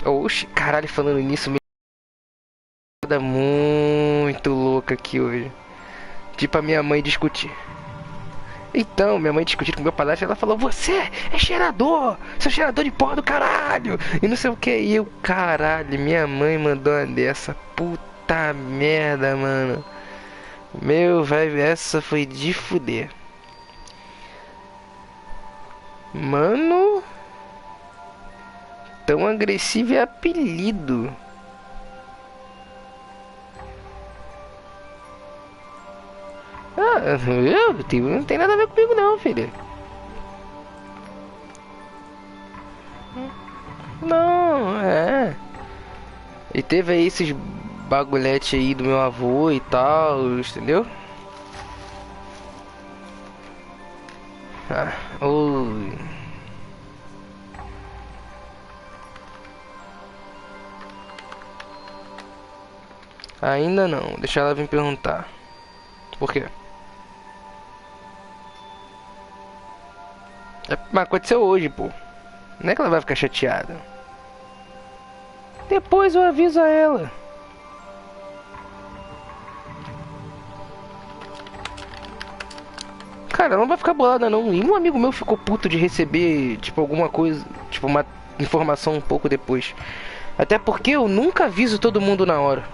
Oxi, caralho, falando nisso, merda muito louca aqui hoje. Tipo a minha mãe discutir. Então, minha mãe discutindo com meu padrasto, ela falou: Você é cheirador! Seu cheirador de porra do caralho! E não sei o que. E eu, caralho, minha mãe mandou uma dessa. Puta merda, mano. Meu, velho, essa foi de fuder. Mano, tão agressivo é apelido. Ah, não tem nada a ver comigo não, filha. Não, é. E teve aí esses bagulhete aí do meu avô e tal, entendeu? Ah, oi. Ainda não, deixa ela vir perguntar. Por quê? Mas aconteceu hoje, pô. Não é que ela vai ficar chateada. Depois eu aviso a ela. Cara, ela não vai ficar bolada não. E um amigo meu ficou puto de receber, tipo, alguma coisa, tipo, uma informação um pouco depois. Até porque eu nunca aviso todo mundo na hora.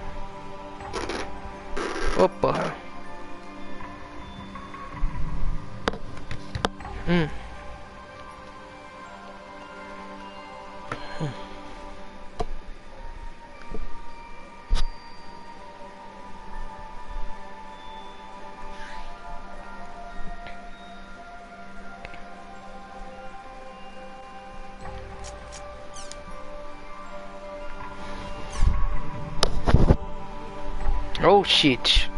Opa. Hum. Oh shit.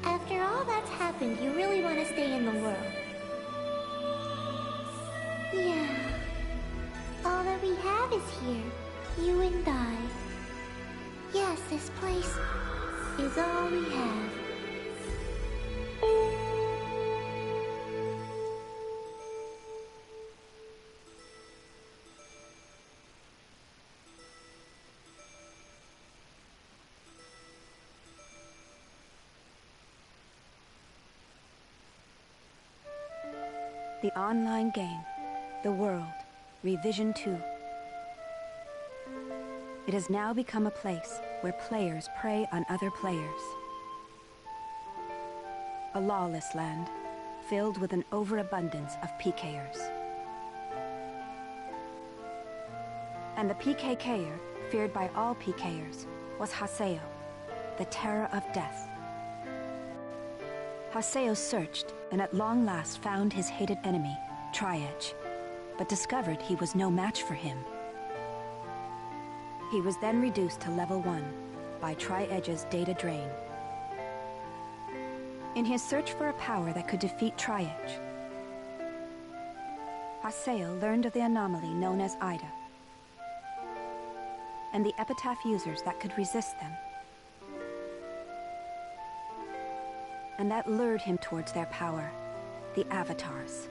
After all that's happened, you really want to stay in the world. Yeah. All that we have is here. You and I. Yes, this place is all we have. The online game, The World, Revision 2. It has now become a place where players prey on other players. A lawless land, filled with an overabundance of PKers. And the PKKer, feared by all PKers, was Haseo, the terror of death. Haseo searched and at long last found his hated enemy, Tri-Edge, but discovered he was no match for him. He was then reduced to level 1 by Tri-Edge's data drain. In his search for a power that could defeat Tri-Edge, Haseo learned of the anomaly known as Ida, and the epitaph users that could resist them. And that lured him towards their power, the Avatars.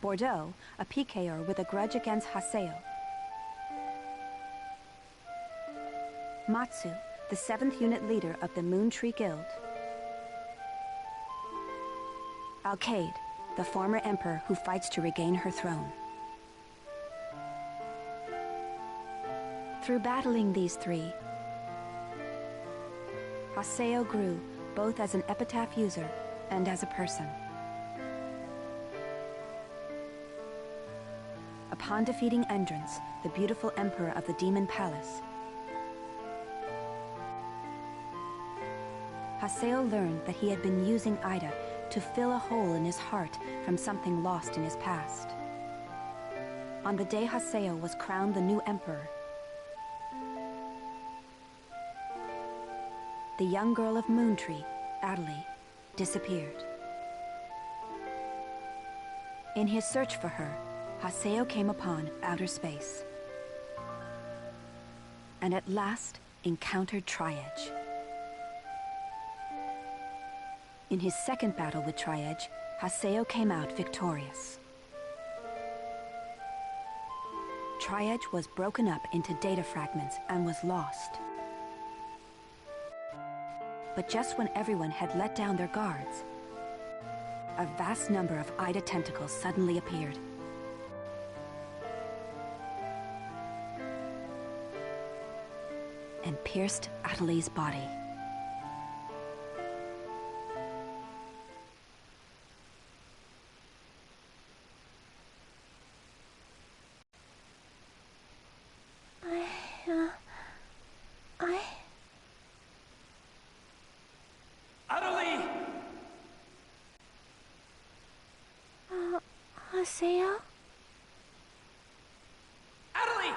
Bordeaux, a PKer with a grudge against Haseo. Matsu, the 7th unit leader of the Moon Tree Guild. Alcade, the former emperor who fights to regain her throne. Through battling these three, Haseo grew both as an epitaph user and as a person. Upon defeating Endrance, the beautiful emperor of the Demon Palace, Haseo learned that he had been using Ida to fill a hole in his heart from something lost in his past. On the day Haseo was crowned the new emperor, the young girl of Moontree, Adelie, disappeared. In his search for her, Haseo came upon outer space, and at last encountered Tri-Edge. In his second battle with Tri-Edge, Haseo came out victorious. Tri-Edge was broken up into data fragments and was lost. But just when everyone had let down their guards, a vast number of Ida tentacles suddenly appeared. And pierced Adelie's body. Adelie! Haseo? Adelie!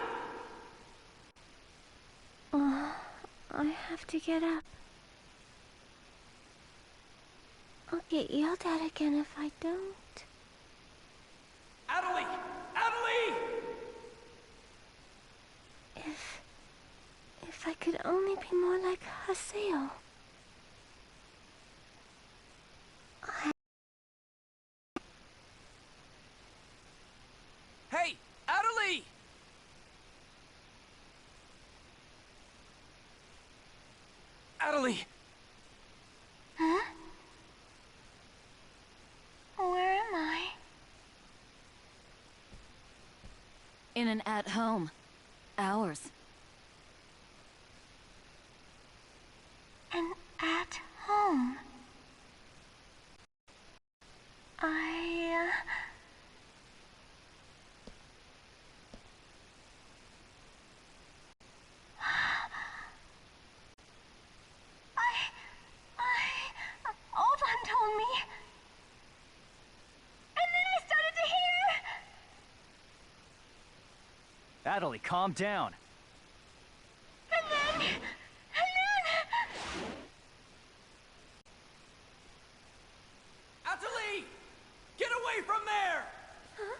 I have to get up. I'll get yelled at again if I don't. Adelie! Adelie! If I could only be more like Haseo. Hey, Adelie! Adelie! Huh? Where am I? In an at-home. Ours. And at home. I Oban told me. And then I started to hear. Adelie, calm down. And then Adelie! Get away from there! Huh?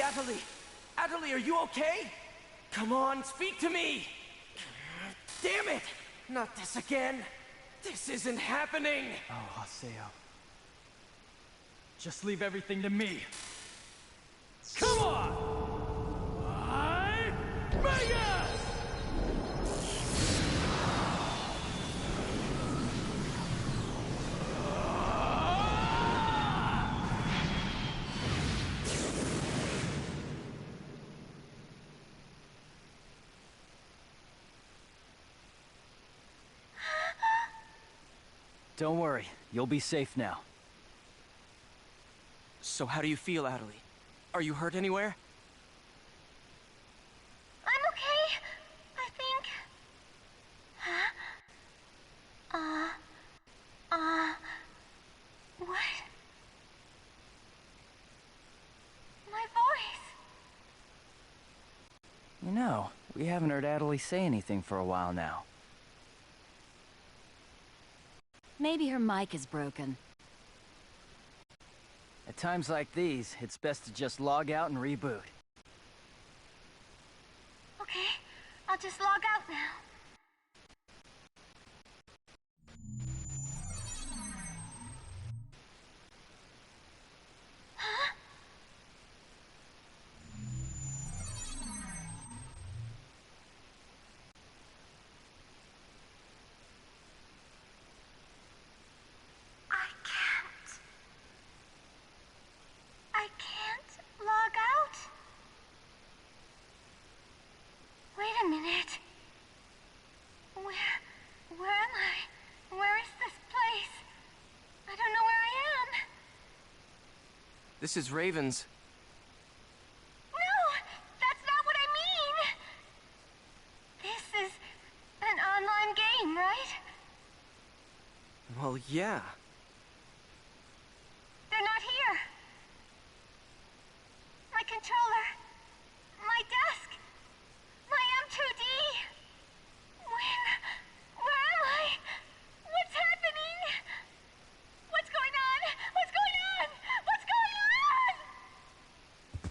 Adelie! Adelie, are you okay? Come on, speak to me! Damn it! Not this again! This isn't happening! Oh, Haseo. Just leave everything to me. Come on! Vegas! Don't worry, you'll be safe now. So how do you feel, Adelie? Are you hurt anywhere? I'm okay, I think. What? My voice. You know, we haven't heard Adelie say anything for a while now. Maybe her mic is broken. At times like these, it's best to just log out and reboot. Okay, I'll just log out now. Huh? I can't log out? Wait a minute. Where am I? Where is this place? I don't know where I am. This is Raven's. No, that's not what I mean. This is an online game, right? Well, yeah. They're not here. My controller. My desk. My M2D. Where am I? What's happening? What's going on? What's going on? What's going on?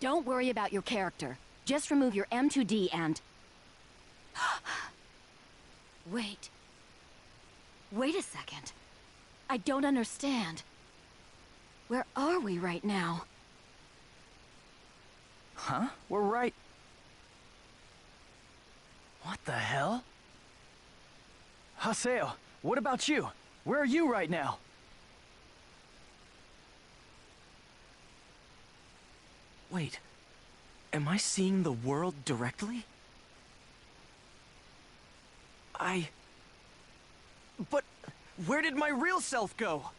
Don't worry about your character. Just remove your M2D and... Wait. Wait a second. I don't understand. Where are we right now? Huh? We're right... What the hell? Haseo, what about you? Where are you right now? Wait. Am I seeing the world directly? But where did my real self go?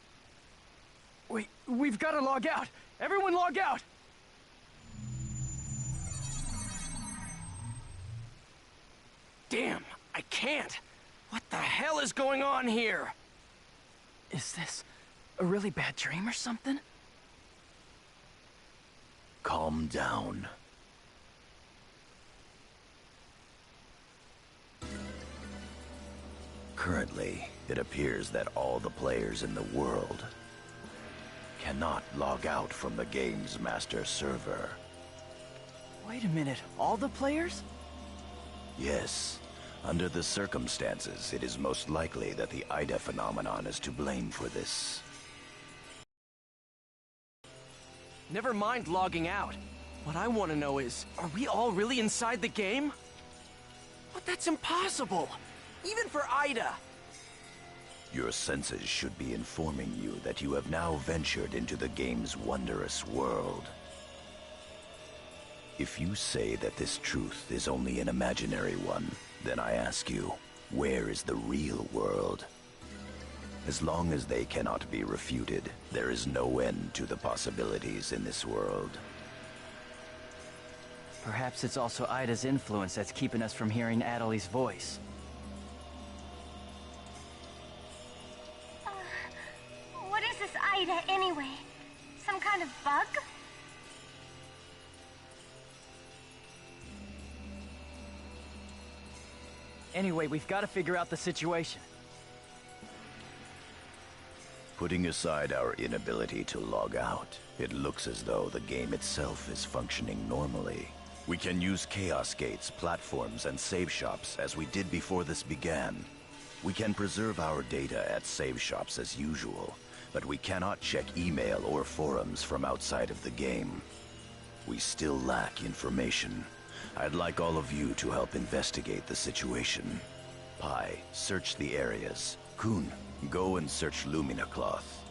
Wait, we've got to log out! Everyone log out! Damn, I can't! What the hell is going on here? Is this a really bad dream or something? Calm down. Currently, it appears that all the players in the world cannot log out from the game's master server. Wait a minute, all the players? Yes. Under the circumstances, it is most likely that the Ida phenomenon is to blame for this. Never mind logging out. What I want to know is, are we all really inside the game? But that's impossible! Even for Ida! Your senses should be informing you that you have now ventured into the game's wondrous world. If you say that this truth is only an imaginary one, then I ask you, where is the real world? As long as they cannot be refuted, there is no end to the possibilities in this world. Perhaps it's also Ida's influence that's keeping us from hearing Adelie's voice. What is this Ida anyway? Some kind of bug? Anyway, we've got to figure out the situation. Putting aside our inability to log out, it looks as though the game itself is functioning normally. We can use chaos gates, platforms, and save shops as we did before this began. We can preserve our data at save shops as usual, but we cannot check email or forums from outside of the game. We still lack information. I'd like all of you to help investigate the situation. Pi, search the areas. Kun, go and search Lumina Cloth.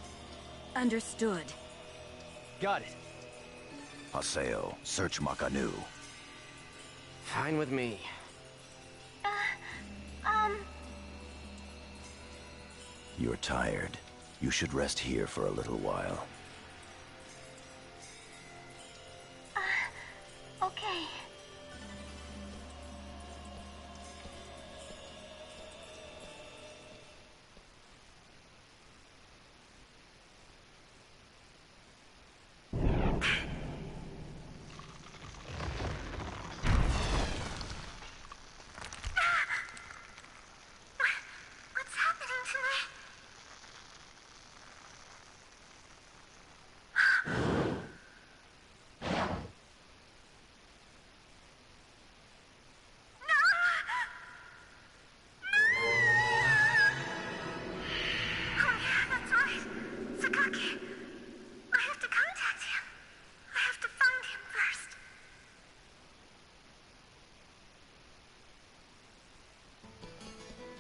Understood. Got it. Haseo, search Makanu. Fine with me. You're tired. You should rest here for a little while. Okay. What's happening to me?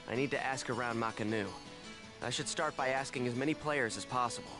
I need to ask around Makanu. I should start by asking as many players as possible.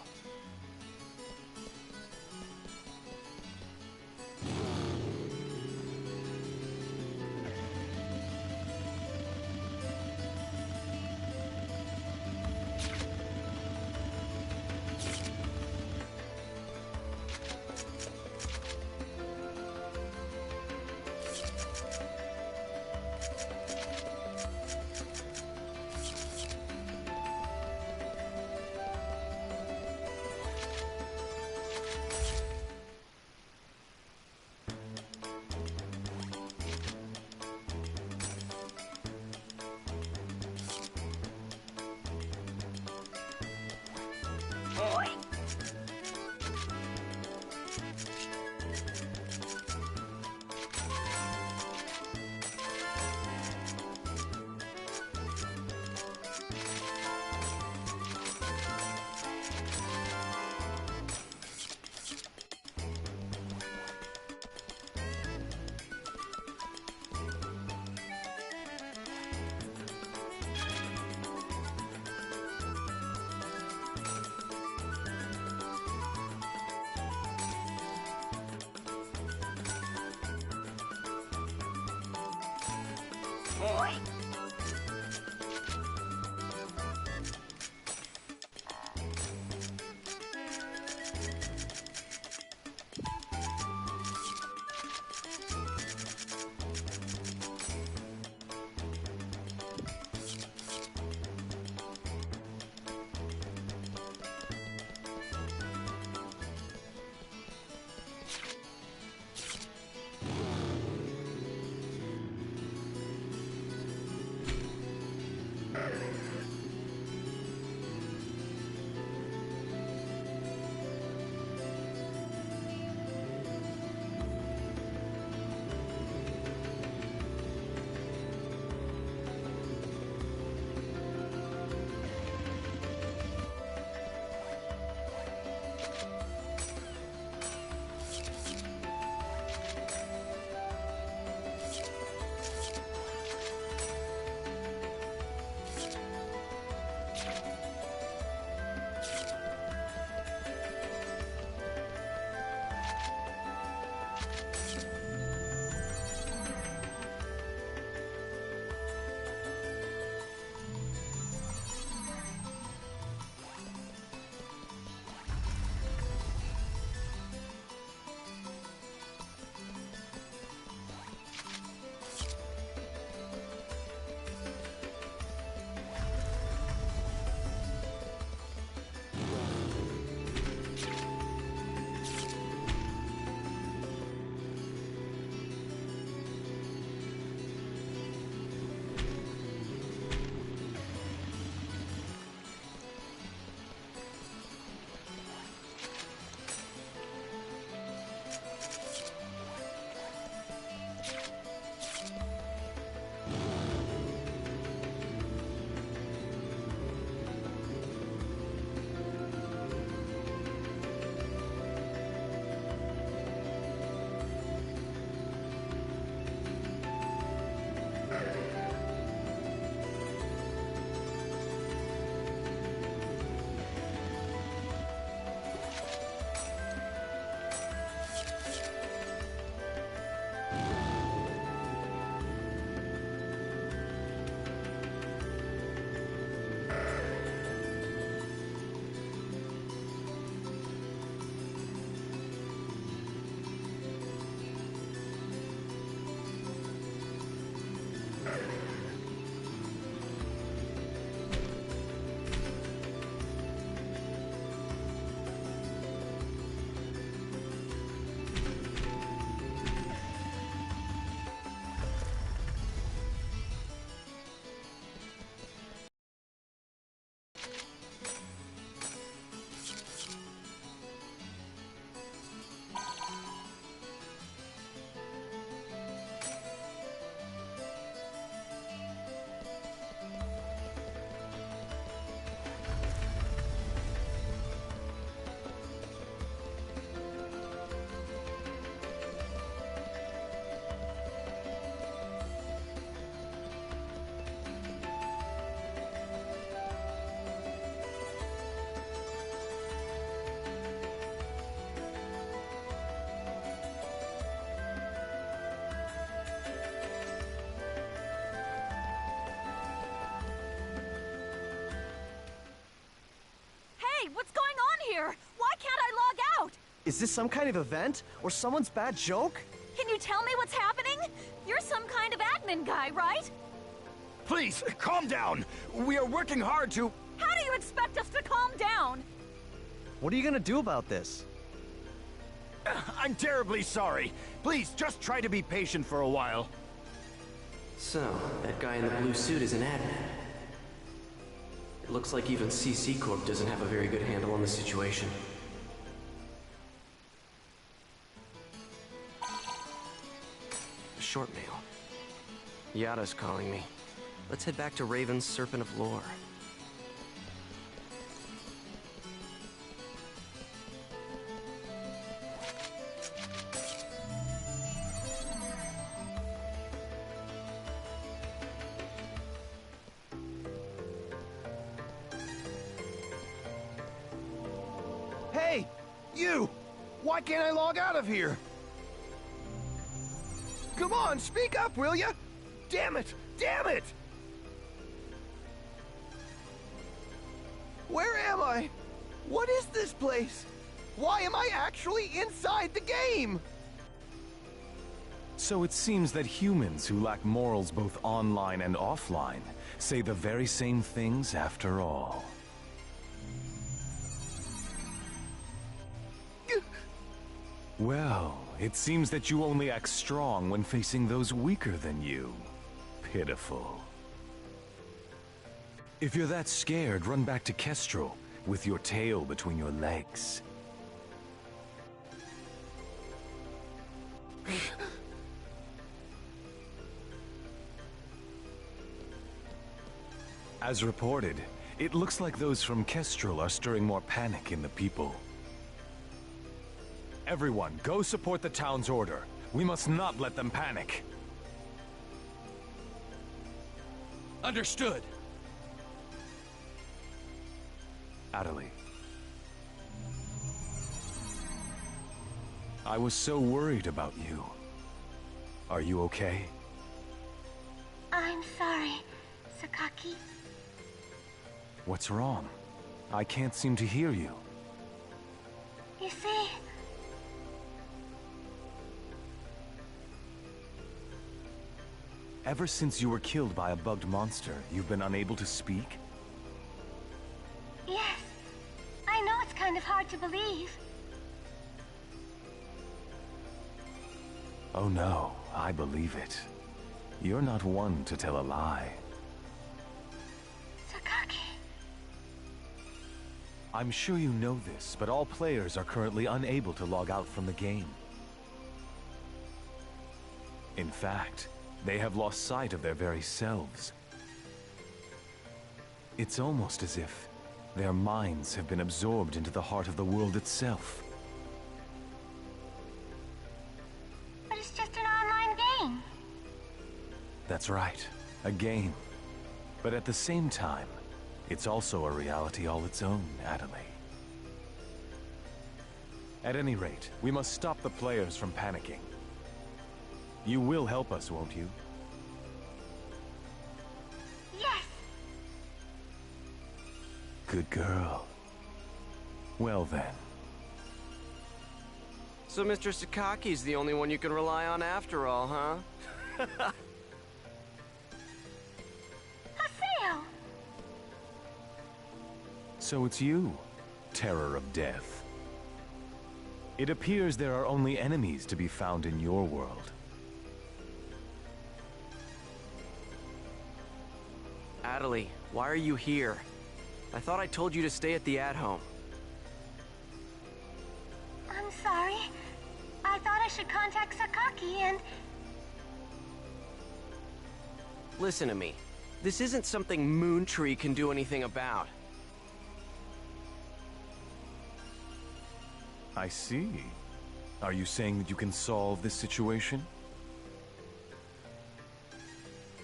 Hey, what's going on here? Why can't I log out? Is this some kind of event? Or someone's bad joke? Can you tell me what's happening? You're some kind of admin guy, right? Please, calm down. We are working hard to... How do you expect us to calm down? What are you gonna do about this? I'm terribly sorry. Please, just try to be patient for a while. So, that guy in the blue suit is an admin. It looks like even CC Corp doesn't have a very good handle on the situation. Short mail. Yada's calling me. Let's head back to Raven's Serpent of Lore. Hey! You! Why can't I log out of here? Come on, speak up, will ya? Damn it! Damn it! Where am I? What is this place? Why am I actually inside the game? So it seems that humans who lack morals both online and offline say the very same things after all. Well, it seems that you only act strong when facing those weaker than you. Pitiful. If you're that scared, run back to Kestrel with your tail between your legs. As reported, it looks like those from Kestrel are stirring more panic in the people. Everyone, go support the town's order. We must not let them panic. Understood. Adelie. I was so worried about you. Are you okay? I'm sorry, Sakaki. What's wrong? I can't seem to hear you. You see... Ever since you were killed by a bugged monster, you've been unable to speak? Yes. I know it's kind of hard to believe. Oh no, I believe it. You're not one to tell a lie. Sakaki. I'm sure you know this, but all players are currently unable to log out from the game. In fact, they have lost sight of their very selves. It's almost as if their minds have been absorbed into the heart of the world itself. But it's just an online game. That's right. A game. But at the same time, it's also a reality all its own, Adelie. At any rate, we must stop the players from panicking. You will help us, won't you? Yes! Good girl. Well then. So Mr. Sakaki's the only one you can rely on after all, huh? Haseo! So it's you, Terror of Death. It appears there are only enemies to be found in your world. Adelie, why are you here? I thought I told you to stay at the at-home. I'm sorry. I thought I should contact Sakaki and... Listen to me. This isn't something Moontree can do anything about. I see. Are you saying that you can solve this situation?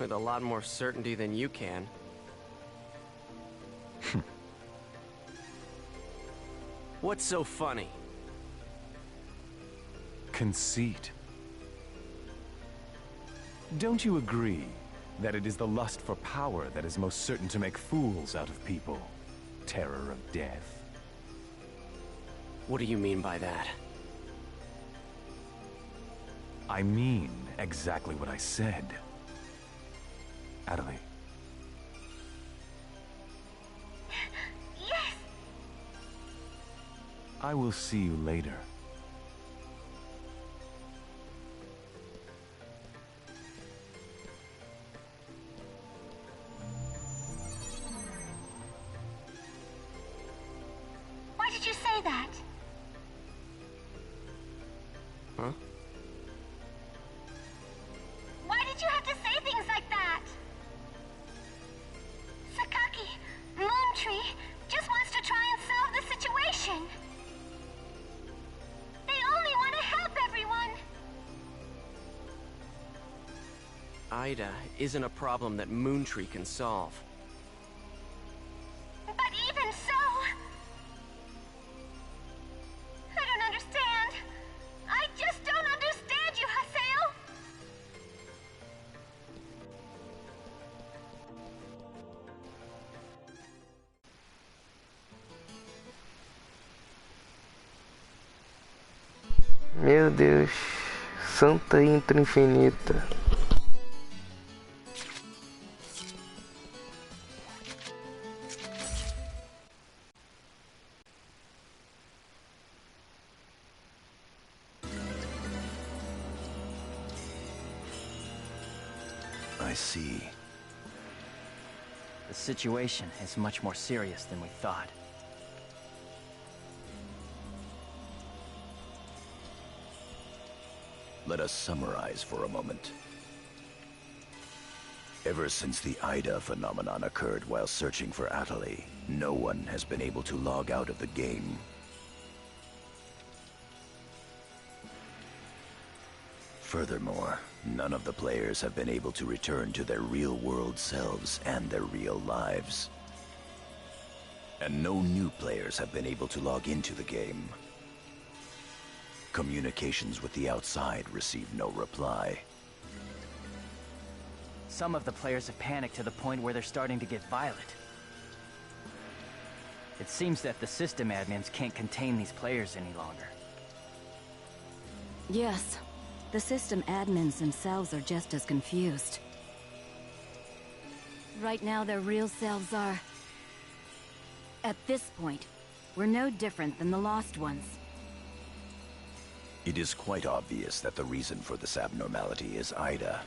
With a lot more certainty than you can. What's so funny? Conceit. Don't you agree that it is the lust for power that is most certain to make fools out of people? Terror of Death. What do you mean by that? I mean exactly what I said. Adelie. Yes! I will see you later. Why did you say that? Huh? Why did you have to say things like that? Sakaki, Moontree, just wants to try and solve the situation. They only want to help everyone. Ida isn't a problem that Moontree can solve. But even so... I don't understand. I just don't understand you, Haseo. Meu Deus. Santa intro infinita. I see. The situation is much more serious than we thought. Let us summarize for a moment. Ever since the Ida phenomenon occurred while searching for Adelie, no one has been able to log out of the game. Furthermore, none of the players have been able to return to their real-world selves and their real lives. And no new players have been able to log into the game. Communications with the outside receive no reply. Some of the players have panicked to the point where they're starting to get violent. It seems that the system admins can't contain these players any longer. Yes, the system admins themselves are just as confused. Right now, their real selves are... At this point, we're no different than the Lost Ones. It is quite obvious that the reason for this abnormality is Ida.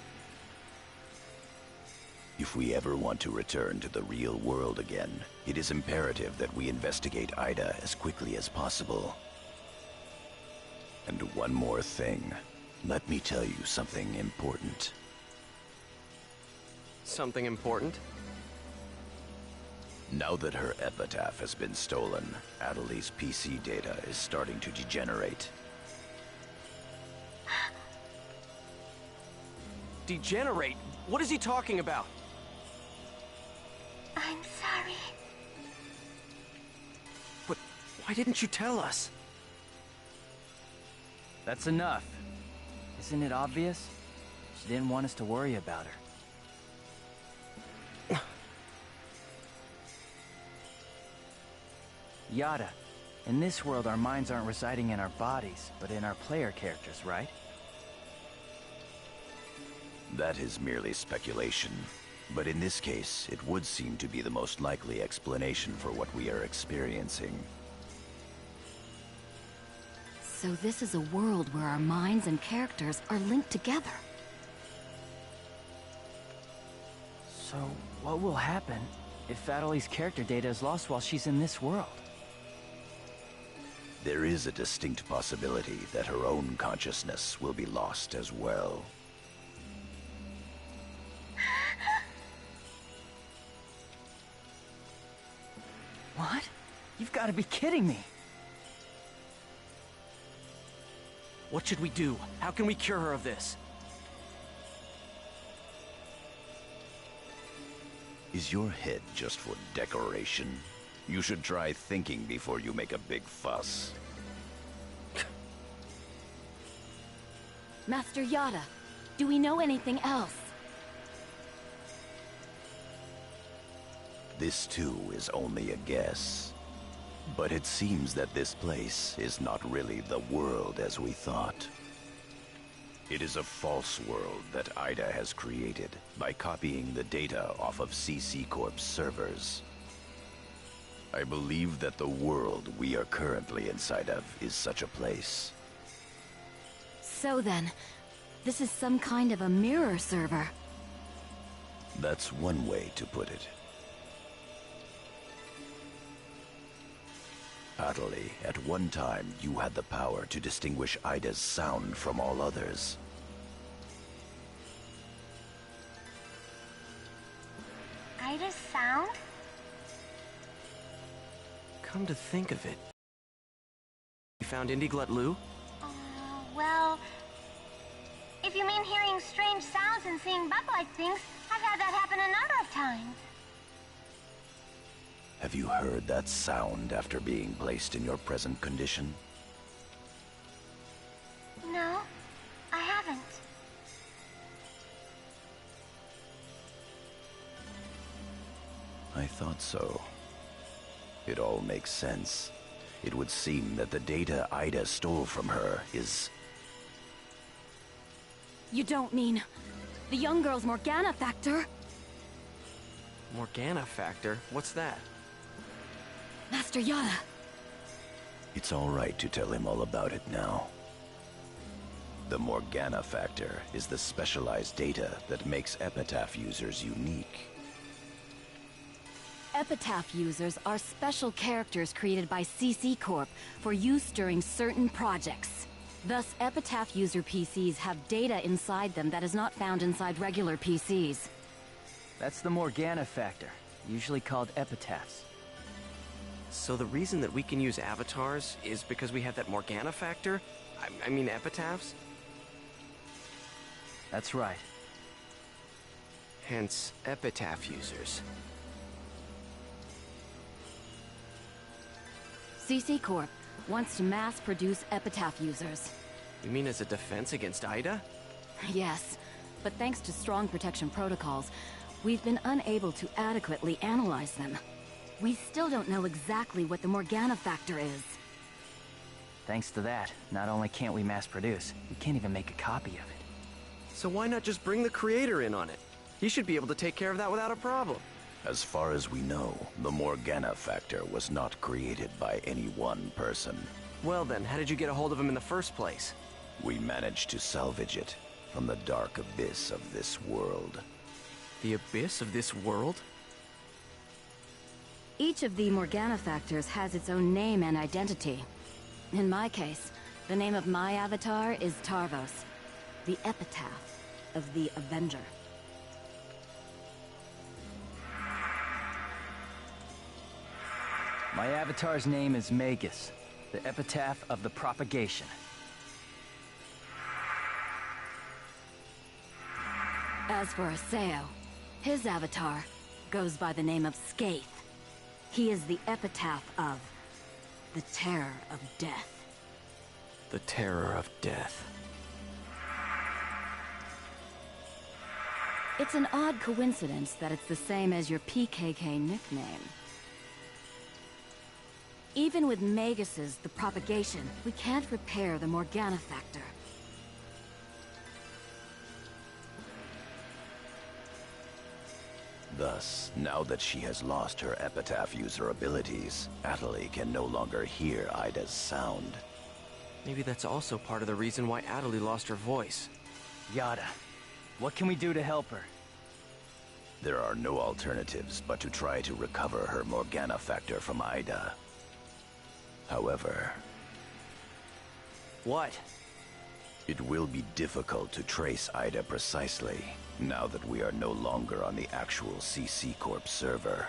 If we ever want to return to the real world again, it is imperative that we investigate Ida as quickly as possible. And one more thing. Let me tell you something important. Something important? Now that her epitaph has been stolen, Adelie's PC data is starting to degenerate. Degenerate? What is he talking about? I'm sorry. But why didn't you tell us? That's enough. Isn't it obvious? She didn't want us to worry about her. Yada, in this world our minds aren't residing in our bodies, but in our player characters, right? That is merely speculation. But in this case, it would seem to be the most likely explanation for what we are experiencing. So this is a world where our minds and characters are linked together. So, what will happen if Adeli's character data is lost while she's in this world? There is a distinct possibility that her own consciousness will be lost as well. What? You've got to be kidding me! What should we do? How can we cure her of this? Is your head just for decoration? You should try thinking before you make a big fuss. Master Yada, do we know anything else? This too is only a guess. But it seems that this place is not really the world as we thought. It is a false world that Ida has created by copying the data off of CC Corp's servers. I believe that the world we are currently inside of is such a place. So then, this is some kind of a mirror server. That's one way to put it. Adeli, at one time you had the power to distinguish Ida's sound from all others. Ida's sound? Come to think of it. You found Indiglut Lu? Well... If you mean hearing strange sounds and seeing bug-like things, I've had that happen a number of times. Have you heard that sound after being placed in your present condition? No, I haven't. I thought so. It all makes sense. It would seem that the data Ida stole from her is... You don't mean the young girl's Morgana factor? Morgana factor? What's that? Master Yada. It's all right to tell him all about it now. The Morgana factor is the specialized data that makes Epitaph users unique. Epitaph users are special characters created by CC Corp for use during certain projects. Thus, Epitaph user PCs have data inside them that is not found inside regular PCs. That's the Morgana factor, usually called epitaphs. So the reason that we can use avatars is because we have that Morgana factor? I mean epitaphs? That's right. Hence, epitaph users. CC Corp wants to mass-produce Epitaph users. You mean as a defense against Ida? Yes, but thanks to strong protection protocols, we've been unable to adequately analyze them. We still don't know exactly what the Morgana factor is. Thanks to that, not only can't we mass produce, we can't even make a copy of it. So why not just bring the creator in on it? He should be able to take care of that without a problem. As far as we know, the Morgana factor was not created by any one person. Well then, how did you get a hold of him in the first place? We managed to salvage it from the dark abyss of this world. The abyss of this world? Each of the Morgana factors has its own name and identity. In my case, the name of my avatar is Tarvos, the epitaph of the Avenger. My avatar's name is Magus, the epitaph of the propagation. As for Haseo, his avatar goes by the name of Skaith. He is the epitaph of the Terror of Death. The Terror of Death. It's an odd coincidence that it's the same as your PKK nickname. Even with Magus's The Propagation, we can't repair the Morgana factor. Thus, now that she has lost her epitaph user abilities, Atali can no longer hear Ida's sound. Maybe that's also part of the reason why Atali lost her voice. Yada, what can we do to help her? There are no alternatives but to try to recover her Morgana factor from Ida. However... What? It will be difficult to trace Ida precisely, now that we are no longer on the actual CC Corp server.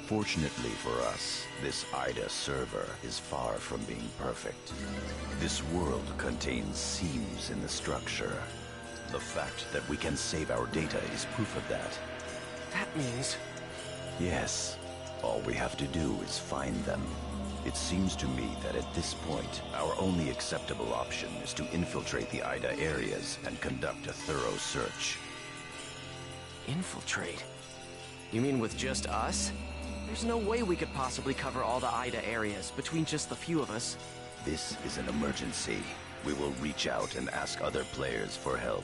Fortunately for us, this Ida server is far from being perfect. This world contains seams in the structure. The fact that we can save our data is proof of that. That means... Yes. All we have to do is find them. It seems to me that at this point, our only acceptable option is to infiltrate the Ida areas and conduct a thorough search. Infiltrate? You mean with just us? There's no way we could possibly cover all the Ida areas between just the few of us. This is an emergency. We will reach out and ask other players for help.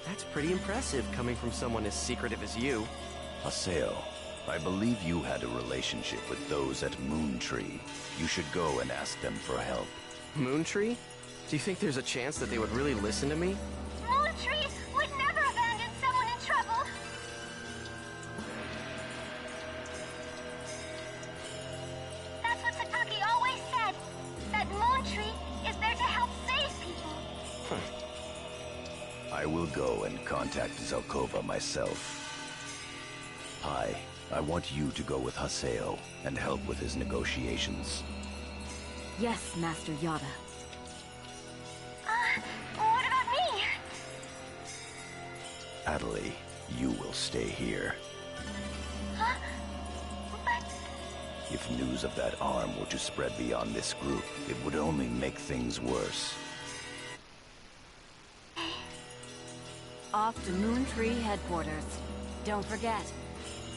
That's pretty impressive coming from someone as secretive as you. Haseo, I believe you had a relationship with those at Moontree. You should go and ask them for help. Moontree? Do you think there's a chance that they would really listen to me? Moontree would never abandon someone in trouble. That's what Sataki always said. That Moontree is there to help save people. I will go and contact Zelkova myself. Hi, I want you to go with Haseo and help with his negotiations. Yes, Master Yada. What about me? Atali, you will stay here. Huh? But... If news of that arm were to spread beyond this group, it would only make things worse. Off to Moontree headquarters. Don't forget,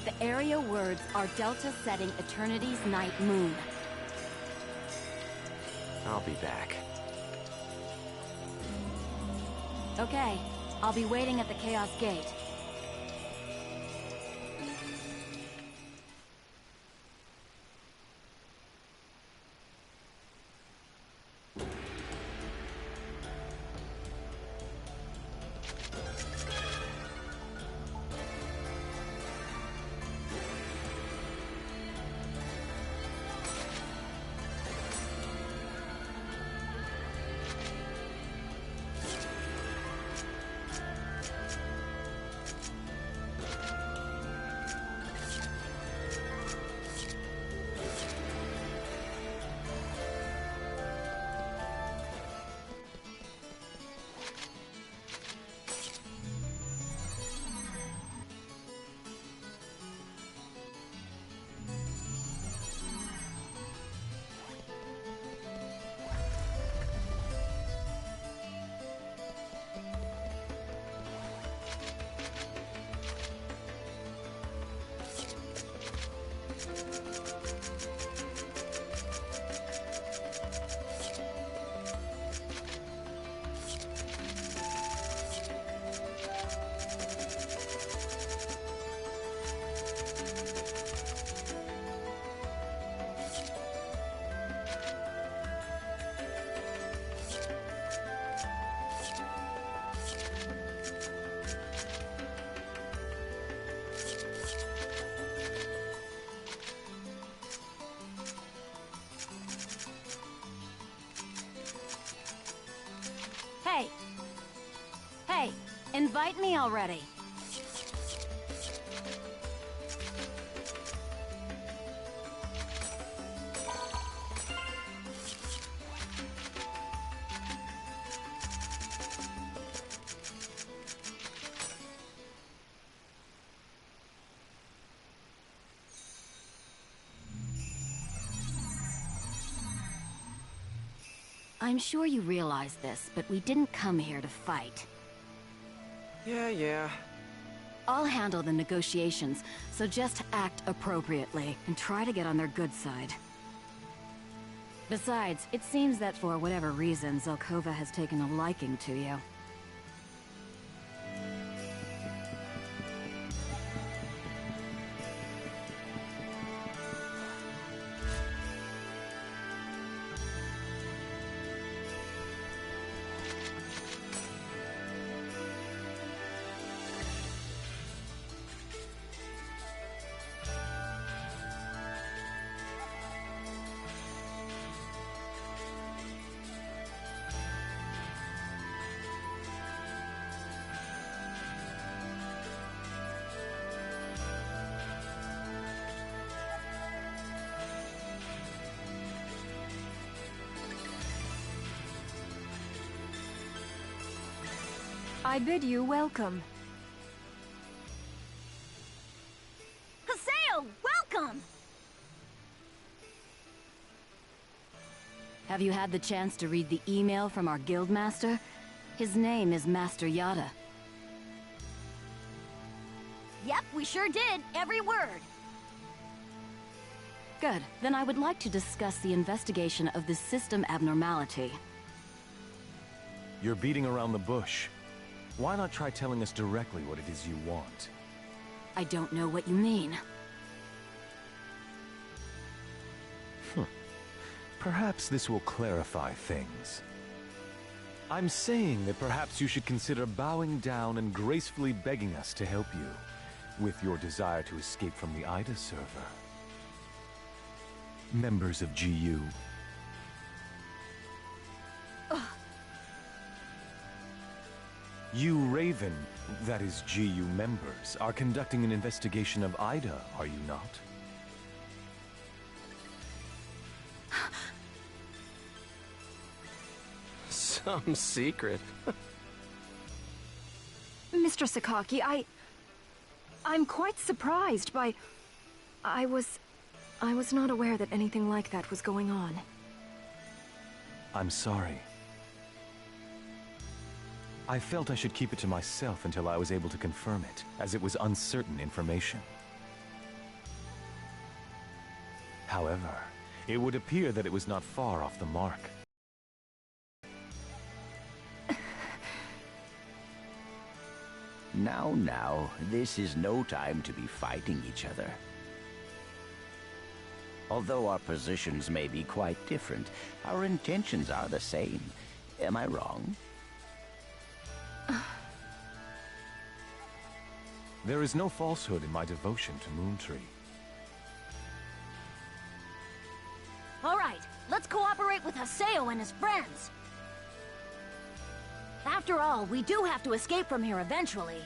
the area words are Delta setting Eternity's night moon. I'll be back. Okay, I'll be waiting at the Chaos Gate. Hey! Hey, invite me already. I'm sure you realize this, but we didn't come here to fight. Yeah. I'll handle the negotiations, so just act appropriately and try to get on their good side. Besides, it seems that for whatever reason, Zelkova has taken a liking to you. I bid you welcome. Haseo, welcome! Have you had the chance to read the email from our guildmaster? His name is Master Yada. Yep, we sure did. Every word. Good. Then I would like to discuss the investigation of this system abnormality. You're beating around the bush. Why not try telling us directly what it is you want? I don't know what you mean. Perhaps this will clarify things. I'm saying that perhaps you should consider bowing down and gracefully begging us to help you with your desire to escape from the IDA server. Members of GU. You Raven, that is GU members, are conducting an investigation of IDA, are you not? Some secret. Mr. Sakaki, I'm quite surprised by... I was not aware that anything like that was going on. I'm sorry. I felt I should keep it to myself until I was able to confirm it, as it was uncertain information. However, it would appear that it was not far off the mark. Now, this is no time to be fighting each other. Although our positions may be quite different, our intentions are the same. Am I wrong? There is no falsehood in my devotion to Moontree. All right, let's cooperate with Haseo and his friends. After all, we do have to escape from here eventually.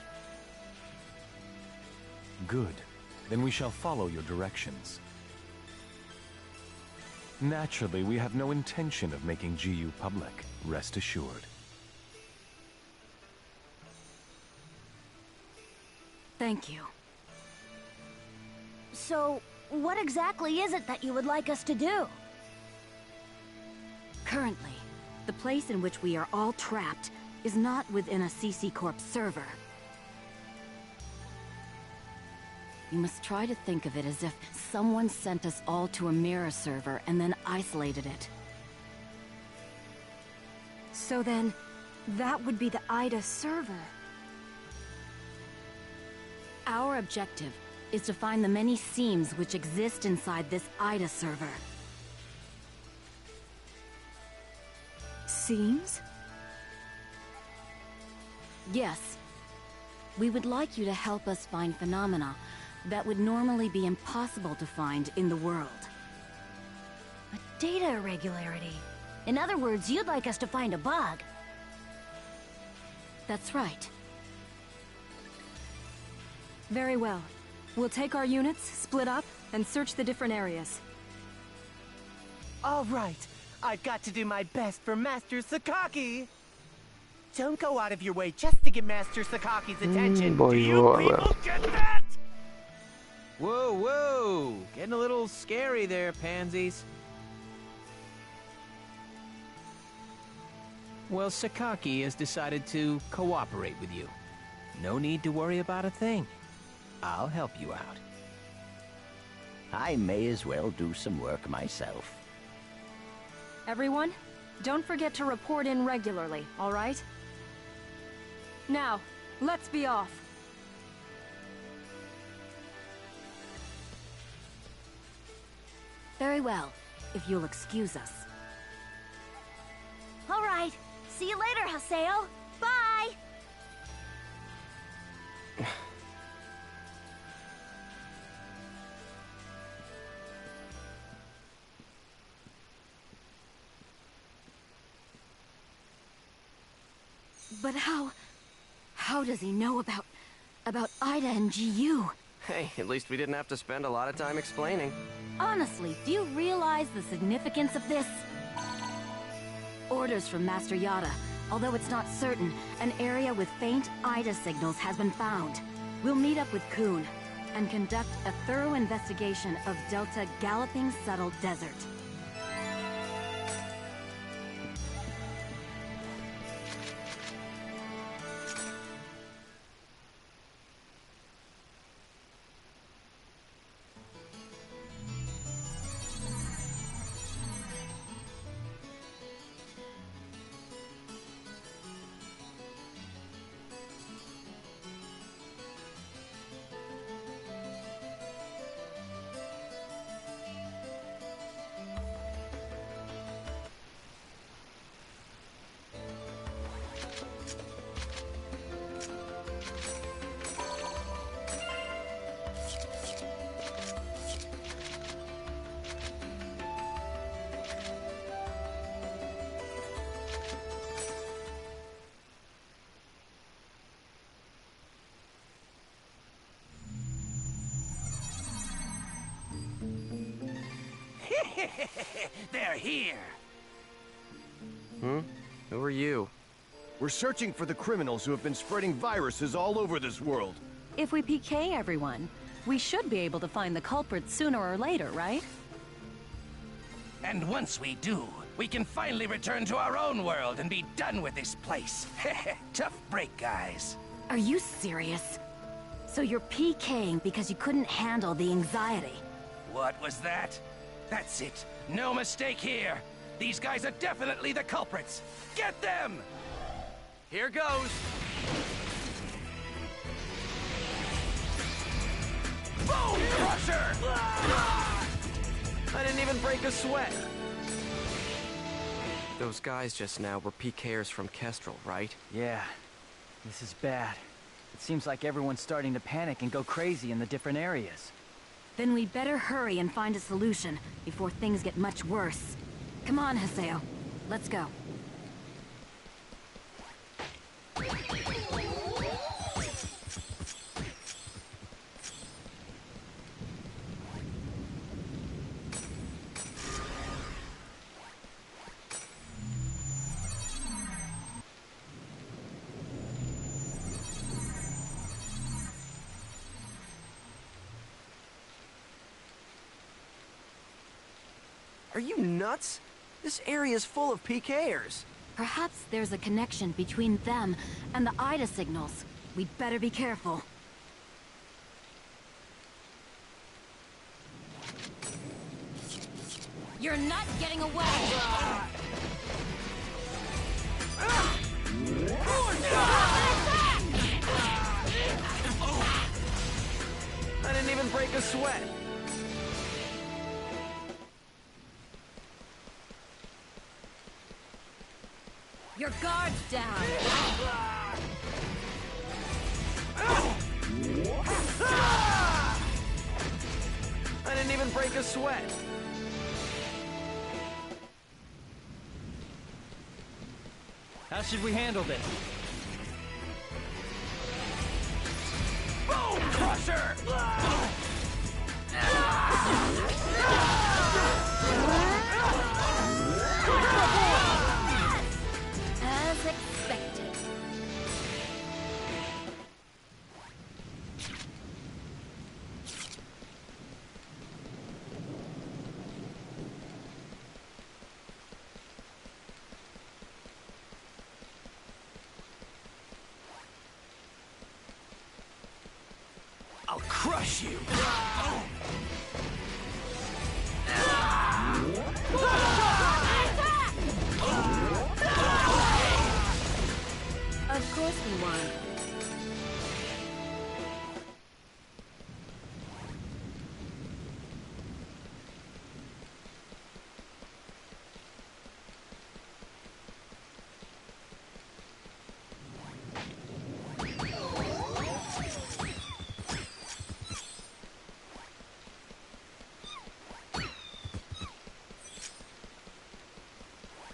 Good. Then we shall follow your directions. Naturally, we have no intention of making GU public, rest assured. Thank you. So, what exactly is it that you would like us to do? Currently, the place in which we are all trapped is not within a CC Corp server. You must try to think of it as if someone sent us all to a mirror server and then isolated it. So then, that would be the IDA server. Our objective is to find the many seams which exist inside this IDA server. Seams? Yes. We would like you to help us find phenomena that would normally be impossible to find in the world. A data irregularity. In other words, you'd like us to find a bug. That's right. Very well. We'll take our units, split up, and search the different areas. All right. I've got to do my best for Master Sakaki. Don't go out of your way just to get Master Sakaki's attention. Do you people get that? Whoa. Getting a little scary there, pansies. Well, Sakaki has decided to cooperate with you. No need to worry about a thing. I'll help you out. I may as well do some work myself. Everyone, don't forget to report in regularly, all right? Now, let's be off. Very well, if you'll excuse us. All right. See you later, Haseo. Bye! But how does he know about Ida and GU? Hey, at least we didn't have to spend a lot of time explaining. Honestly, do you realize the significance of this? Orders from Master Yada. Although it's not certain, an area with faint Ida signals has been found. We'll meet up with Kuhn and conduct a thorough investigation of Delta Galloping Settled Desert. They're here. Who are you? We're searching for the criminals who have been spreading viruses all over this world. If we PK everyone, we should be able to find the culprits sooner or later, right? And once we do, we can finally return to our own world and be done with this place. Tough break, guys. Are you serious? So you're PKing because you couldn't handle the anxiety? What was that? That's it. No mistake here. These guys are definitely the culprits. Get them! Here goes! Boom Crusher! I didn't even break a sweat. Those guys just now were PKers from Kestrel, right? Yeah, this is bad. It seems like everyone's starting to panic and go crazy in the different areas. Then we better hurry and find a solution before things get much worse. Come on, Haseo. Let's go. Are you nuts? This area is full of PKers. Perhaps there's a connection between them and the Ida signals. We'd better be careful. You're not getting away! I didn't even break a sweat. Your guard's down! I didn't even break a sweat. How should we handle this? Boom Crusher! As expected. crush you. Of course we won.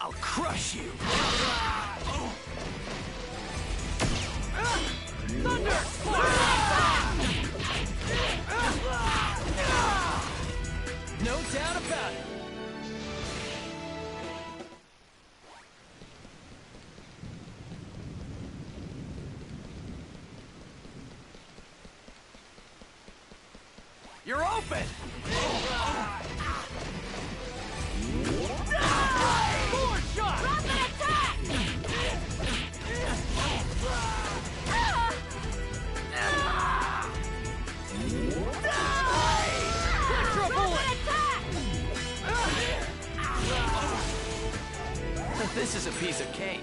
I'll crush you. Thunder! No doubt about it. You're open! Forward shot! Rapid attack! Electro bullet! This is a piece of cake.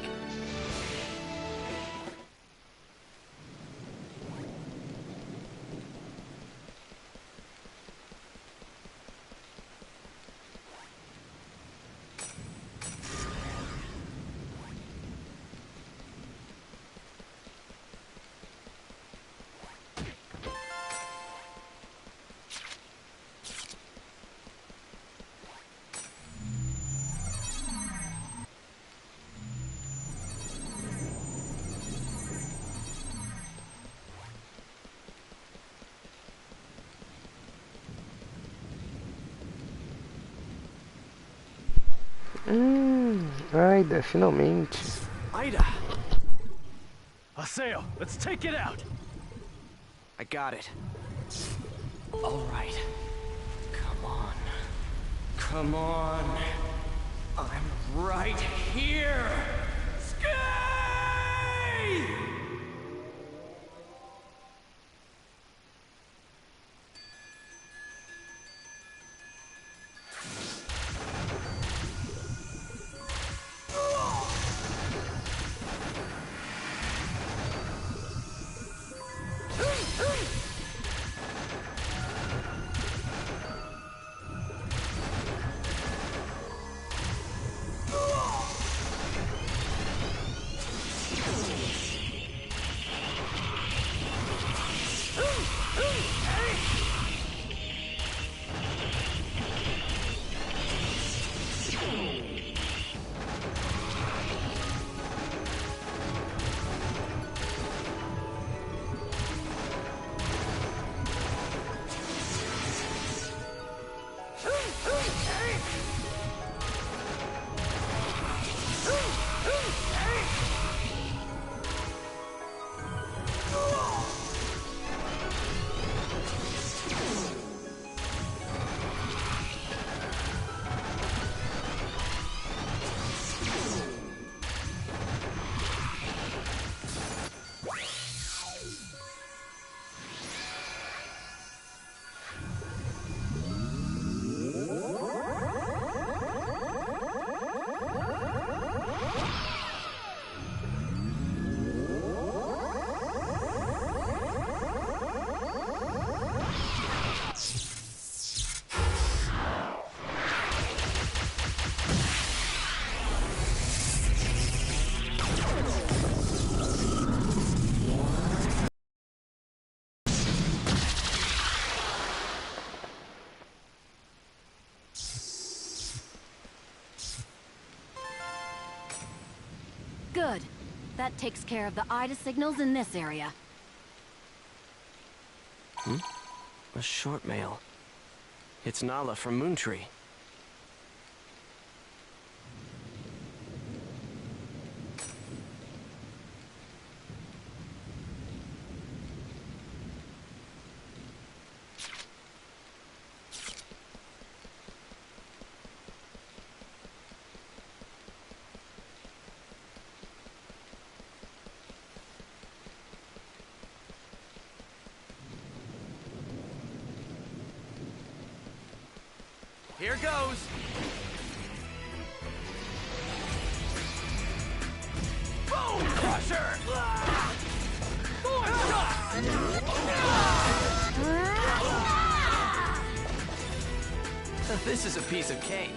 Aida, finalmente. Ida! Haseo, let's take it out! I got it. All right. Come on. Come on. I'm right here. Skate! Good. That takes care of the Ida signals in this area. A short mail. It's Nala from Moontree. Here goes. Boom! Crusher! This is a piece of cake.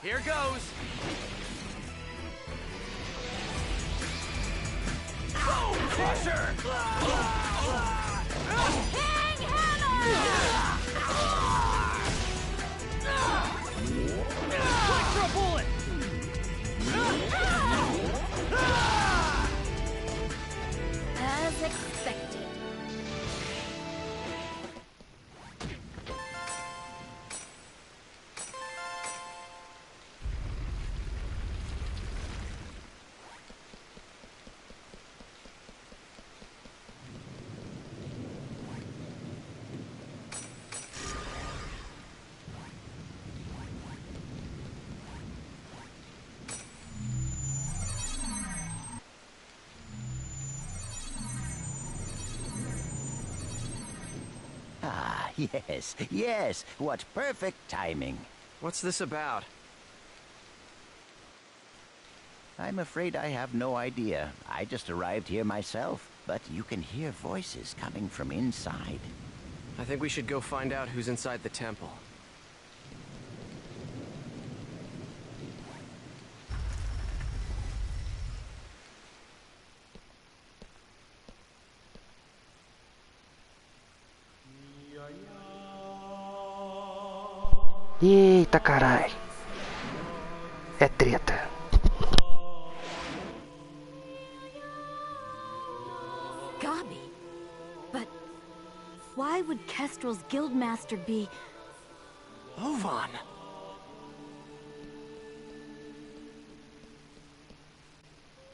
Here goes. Boom! Crusher! King Hammer! Wait for a bullet! As expected. Ah, yes, yes. What perfect timing. What's this about? I'm afraid I have no idea. I just arrived here myself, but you can hear voices coming from inside. I think we should go find out who's inside the temple. Eita carai. É treta. Gabi. But why would Kestrel's guildmaster be... Ovan?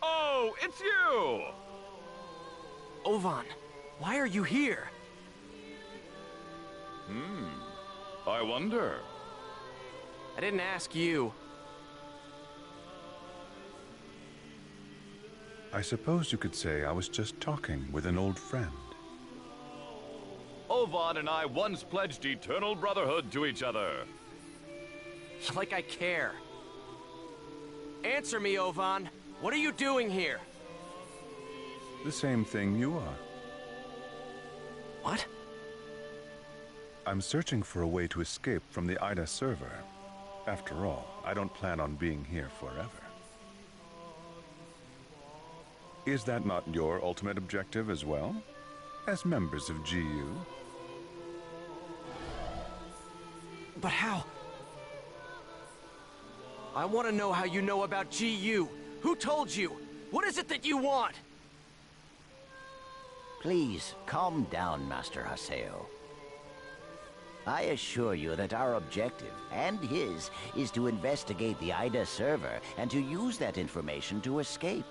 Oh, it's you! Ovan, why are you here? I wonder. I didn't ask you. I suppose you could say I was just talking with an old friend. Ovan and I once pledged eternal brotherhood to each other. Like I care. Answer me, Ovan. What are you doing here? The same thing you are. What? I'm searching for a way to escape from the IDA server. After all, I don't plan on being here forever. Is that not your ultimate objective as well? As members of GU? But how? I want to know how you know about GU. Who told you? What is it that you want? Please, calm down, Master Haseo. I assure you that our objective, and his, is to investigate the IDA server and to use that information to escape.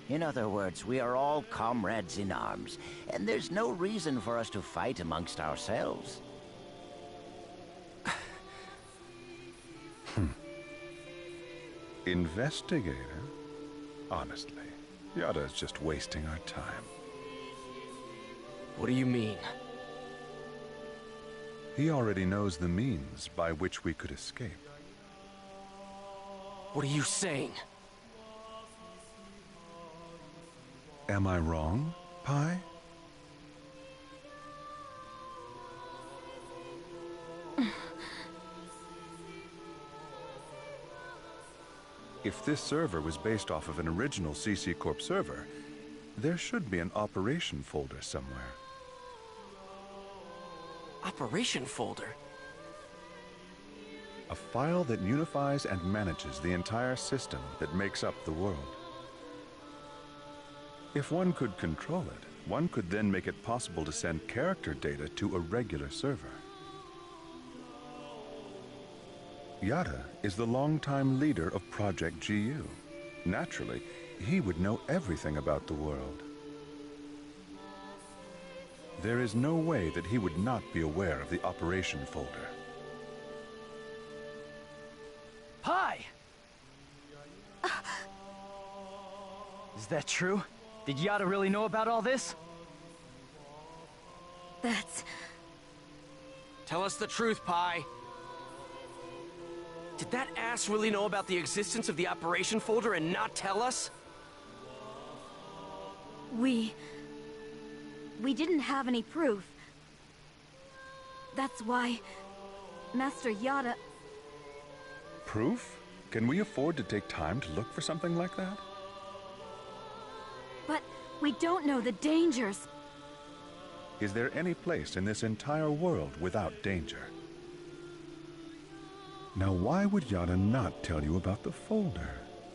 In other words, we are all comrades in arms, and there's no reason for us to fight amongst ourselves. Investigator? Honestly, Yada's just wasting our time. What do you mean? He already knows the means by which we could escape. What are you saying? Am I wrong, Pi? If this server was based off of an original CC Corp server, there should be an operation folder somewhere. Operation folder? A file that unifies and manages the entire system that makes up the world. If one could control it, one could then make it possible to send character data to a regular server. Yada is the longtime leader of Project GU. Naturally, he would know everything about the world. There is no way that he would not be aware of the operation folder. Hi! Is that true? Did Yada really know about all this? That's... Tell us the truth, Pi. Did that ass really know about the existence of the operation folder and not tell us? We didn't have any proof. That's why Master Yada... Proof? Can we afford to take time to look for something like that? But we don't know the dangers. Is there any place in this entire world without danger? Now, why would Yada not tell you about the folder?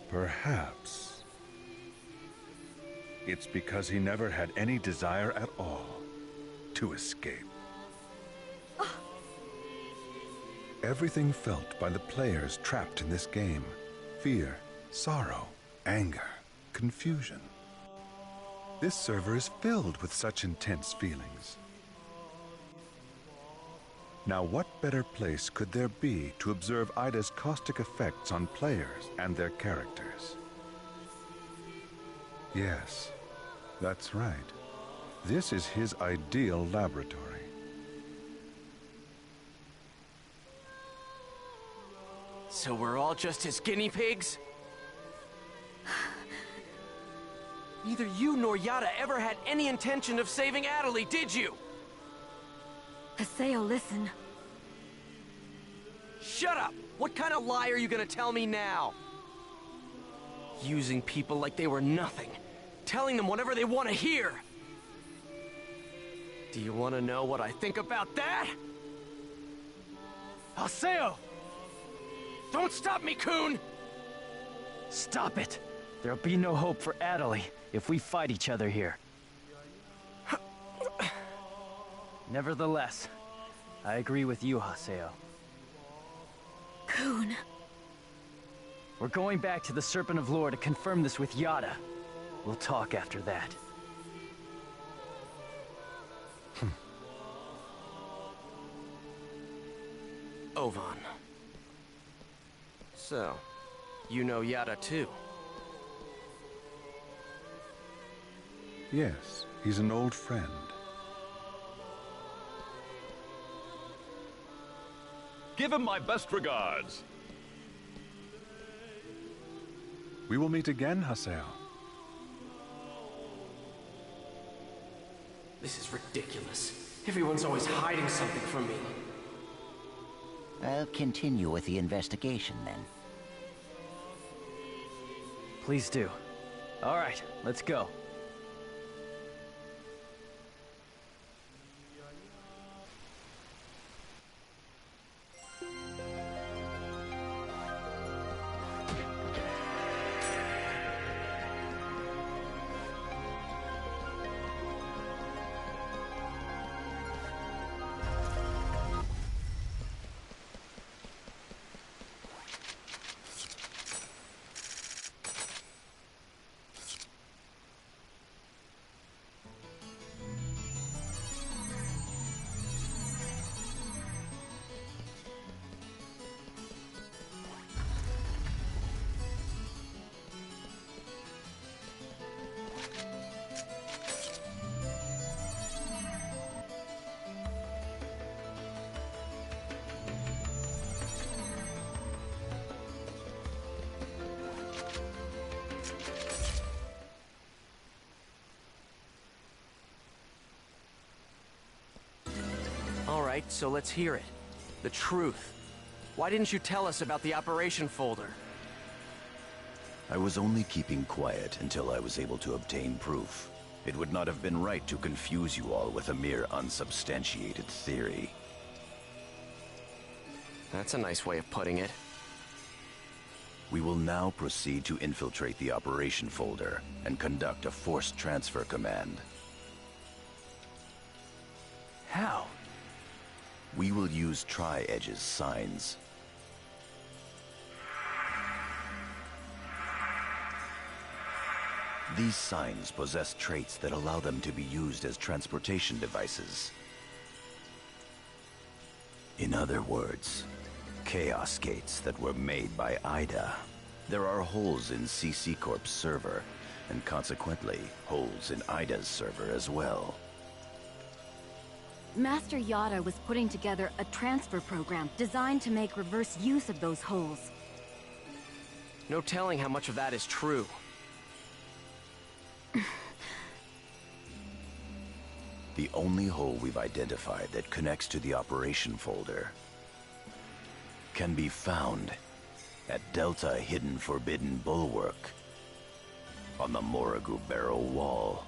Perhaps it's because he never had any desire at all to escape. Everything felt by the players trapped in this game: fear, sorrow, anger, confusion. This server is filled with such intense feelings. Now, what better place could there be to observe Ida's caustic effects on players and their characters? Yes, that's right. This is his ideal laboratory. So we're all just his guinea pigs? Neither you nor Yada ever had any intention of saving Adelie, did you? Haseo, listen. Shut up! What kind of lie are you gonna tell me now? Using people like they were nothing. Telling them whatever they want to hear. Do you want to know what I think about that? Haseo! Don't stop me, Coon! Stop it! There'll be no hope for Adelie if we fight each other here. Nevertheless, I agree with you, Haseo. Coon. We're going back to the Serpent of Lore to confirm this with Yada. We'll talk after that. Ovan. So, you know Yada too? Yes, he's an old friend. Give him my best regards. We will meet again, Haseo. This is ridiculous. Everyone's always hiding something from me. I'll continue with the investigation then. Please do. All right, let's go. Alright, so let's hear it. The truth. Why didn't you tell us about the operation folder? I was only keeping quiet until I was able to obtain proof. It would not have been right to confuse you all with a mere unsubstantiated theory. That's a nice way of putting it. We will now proceed to infiltrate the operation folder and conduct a forced transfer command. How? We will use Tri-Edge's signs. These signs possess traits that allow them to be used as transportation devices. In other words, chaos gates that were made by Ida. There are holes in CC Corp's server, and consequently, holes in Ida's server as well. Master Yada was putting together a transfer program designed to make reverse use of those holes. No telling how much of that is true. The only hole we've identified that connects to the operation folder can be found at Delta Hidden Forbidden Bulwark on the Morrigu Barrow Wall.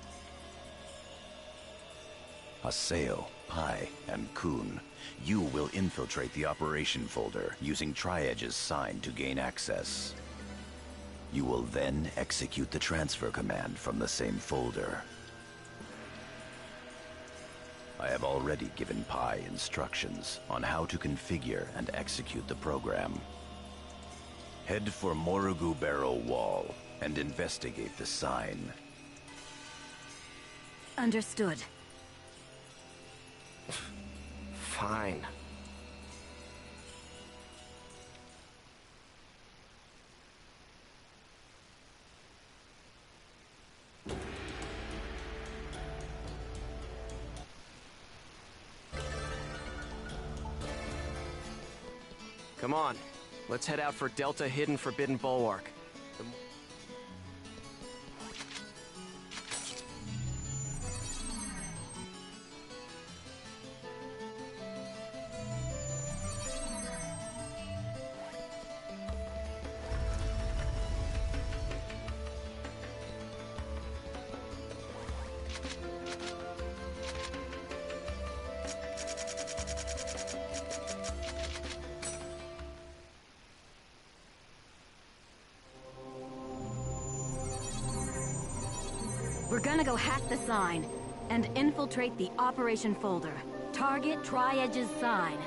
Haseo, Pai, and Kun, you will infiltrate the operation folder using Tri-Edge's sign to gain access. You will then execute the transfer command from the same folder. I have already given Pai instructions on how to configure and execute the program. Head for Morrigu Barrow Wall and investigate the sign. Understood. Fine. Come on, let's head out for Delta Hidden Forbidden Bulwark. We're gonna go hack the sign and infiltrate the operation folder. Target Tri-Edge's sign.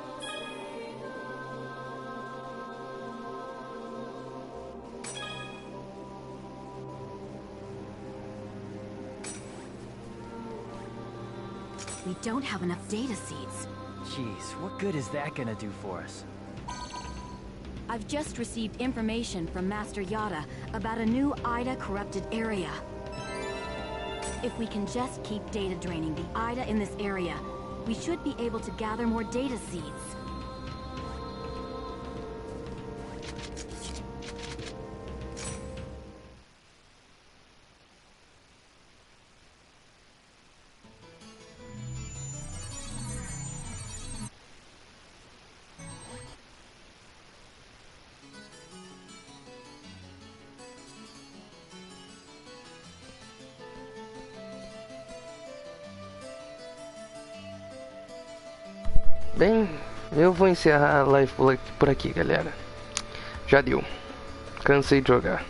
We don't have enough data seeds. Jeez, what good is that gonna do for us? I've just received information from Master Yada about a new Ida corrupted area. If we can just keep data draining the Ida in this area, we should be able to gather more data seeds. Bem, eu vou encerrar a live por aqui, galera. Já deu. Cansei de jogar.